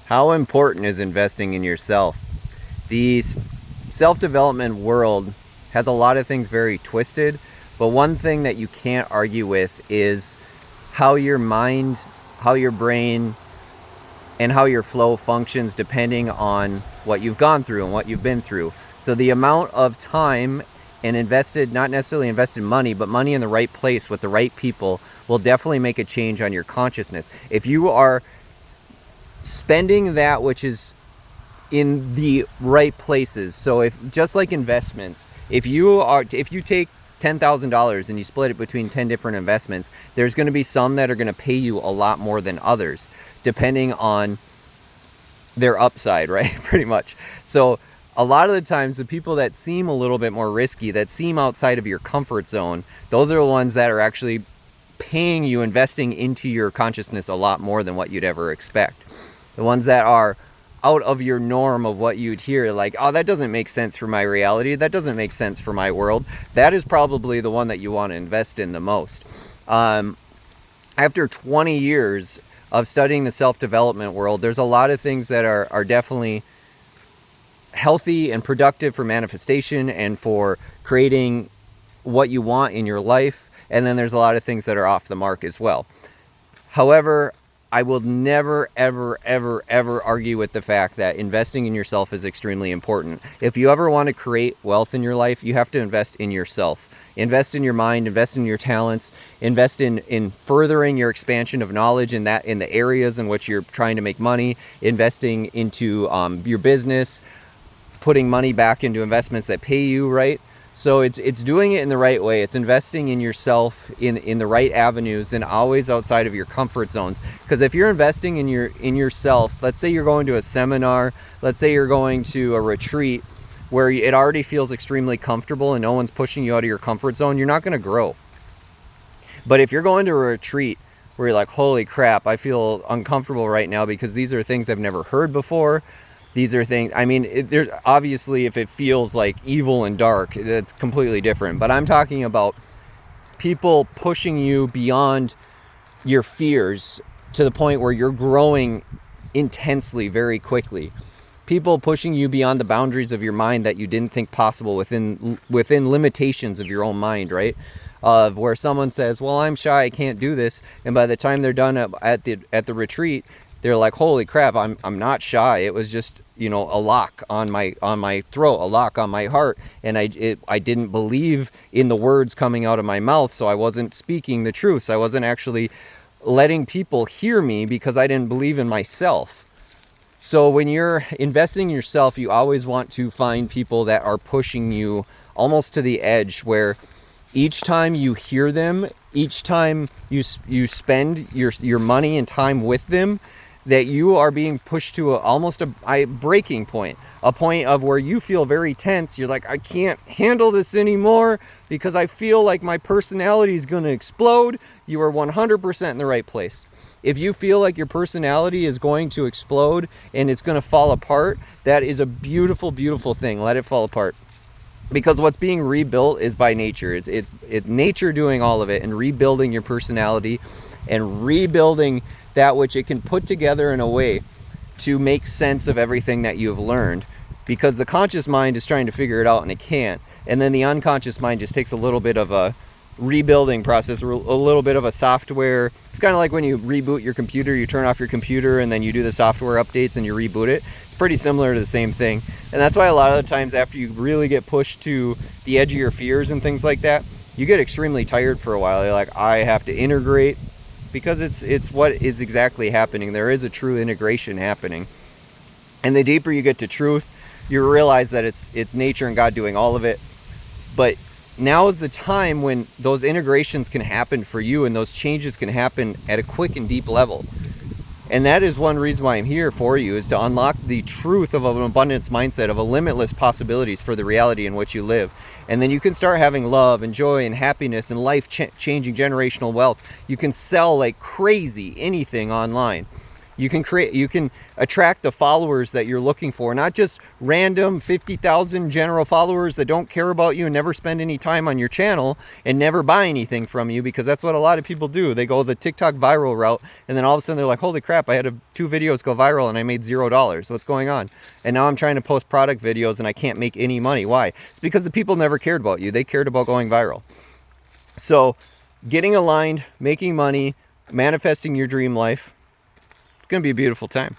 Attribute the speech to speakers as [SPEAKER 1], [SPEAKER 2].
[SPEAKER 1] How important is investing in yourself? The self-development world has a lot of things very twisted, but one thing that you can't argue with is how your mind, how your brain, and how your flow functions depending on what you've gone through and what you've been through. So the amount of time and invested, not necessarily invested money, but money in the right place with the right people will definitely make a change on your consciousness. If you are spending that which is in the right places, so if just like investments, if you take $10,000 and you split it between 10 different investments, there's going to be some that are going to pay you a lot more than others depending on their upside, right? Pretty much. So a lot of the times the people that seem a little bit more risky, that seem outside of your comfort zone, those are the ones that are actually paying you, investing into your consciousness a lot more than what you'd ever expect. The ones that are out of your norm of what you'd hear, like, oh, that doesn't make sense for my reality, that doesn't make sense for my world, that is probably the one that you want to invest in the most. After 20 years of studying the self-development world, there's a lot of things that are definitely healthy and productive for manifestation and for creating what you want in your life. And then there's a lot of things that are off the mark as well. However, I will never, ever, ever, ever argue with the fact that investing in yourself is extremely important. If you ever want to create wealth in your life, you have to invest in yourself. Invest in your mind, invest in your talents, invest in furthering your expansion of knowledge in the areas in which you're trying to make money, investing into your business, putting money back into investments that pay you, right? So it's doing it in the right way. It's investing in yourself in the right avenues and always outside of your comfort zones. Because if you're investing in yourself, let's say you're going to a seminar, let's say you're going to a retreat where it already feels extremely comfortable and no one's pushing you out of your comfort zone, you're not going to grow. But if you're going to a retreat where you're like, holy crap, I feel uncomfortable right now because these are things I've never heard before. These are things, I mean, there's obviously, if it feels like evil and dark, that's completely different. But I'm talking about people pushing you beyond your fears to the point where you're growing intensely very quickly. People pushing you beyond the boundaries of your mind that you didn't think possible within limitations of your own mind, right? Where someone says, well, I'm shy, I can't do this. And by the time they're done at the retreat, they're like, holy crap, I'm not shy. It was just, a lock on my throat, a lock on my heart. And I didn't believe in the words coming out of my mouth. So I wasn't speaking the truth. So I wasn't actually letting people hear me because I didn't believe in myself. So when you're investing in yourself, you always want to find people that are pushing you almost to the edge, where each time you hear them, each time you spend your money and time with them, that you are being pushed to almost a breaking point, a point of where you feel very tense. You're like, I can't handle this anymore because I feel like my personality is going to explode. You are 100% in the right place. If you feel like your personality is going to explode and it's going to fall apart, that is a beautiful, beautiful thing. Let it fall apart. Because what's being rebuilt is by nature. It's nature doing all of it and rebuilding your personality and rebuilding that which it can put together in a way to make sense of everything that you've learned. Because the conscious mind is trying to figure it out and it can't. And then the unconscious mind just takes a little bit of a rebuilding process, a little bit of a software. It's kind of like when you reboot your computer, you turn off your computer and then you do the software updates and you reboot it. It's pretty similar to the same thing. And that's why a lot of the times after you really get pushed to the edge of your fears and things like that, you get extremely tired for a while. You're like, I have to integrate, because it's what is exactly happening. There is a true integration happening. And the deeper you get to truth, you realize that it's nature and God doing all of it. But now is the time when those integrations can happen for you and those changes can happen at a quick and deep level. And that is one reason why I'm here for you, is to unlock the truth of an abundance mindset, of a limitless possibilities for the reality in which you live. And then you can start having love and joy and happiness and life-changing generational wealth. You can sell like crazy anything online. You can attract the followers that you're looking for, not just random 50,000 general followers that don't care about you and never spend any time on your channel and never buy anything from you, because that's what a lot of people do. They go the TikTok viral route, and then all of a sudden they're like, holy crap, I had 2 videos go viral and I made $0. What's going on? And now I'm trying to post product videos and I can't make any money. Why? It's because the people never cared about you. They cared about going viral. So getting aligned, making money, manifesting your dream life, it's going to be a beautiful time.